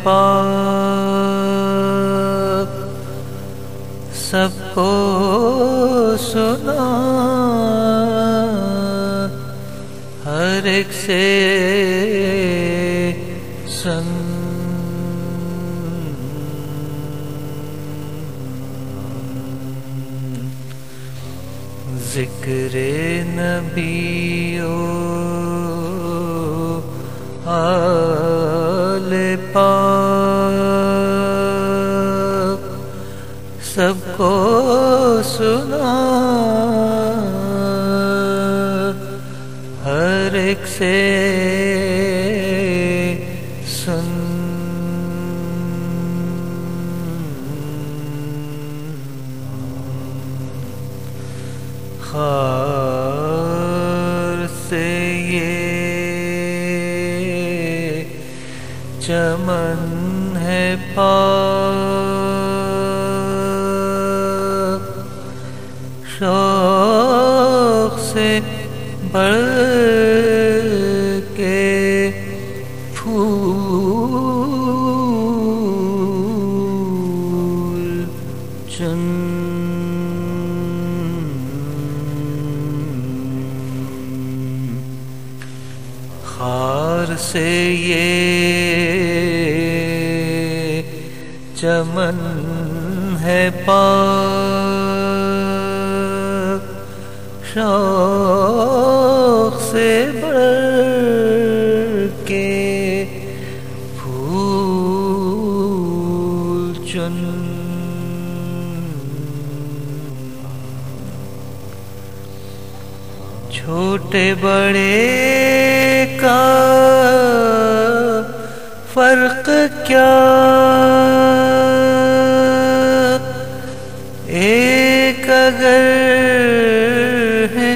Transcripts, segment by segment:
پاک سب کو سنا، ہر ایک سے سن، ذکر نبی و آل پاک سب کو سنا، ہر ایک سے سن، خار سے یہ چمن ہے پاک، شوق سے بڑھ کے پھول چن، خار سے یہ چمن ہے پاک، شوق سے بڑھ کے پھول چن، چھوٹے بڑے کا فرق کیا، ایک اگر ہے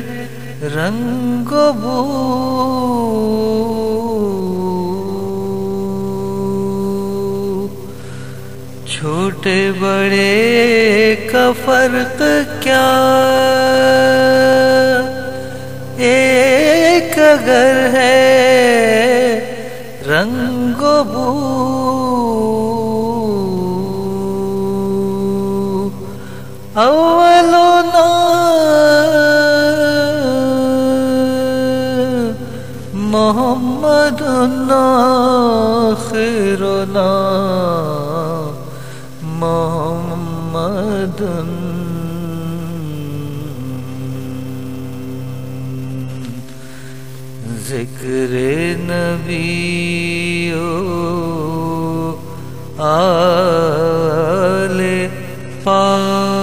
رنگ و بو، چھوٹے بڑے کا فرق کیا، ایک اگر ہے رنگ و بو، اولنا محمد آخرنا محمد، ذکر نبی و آل پاک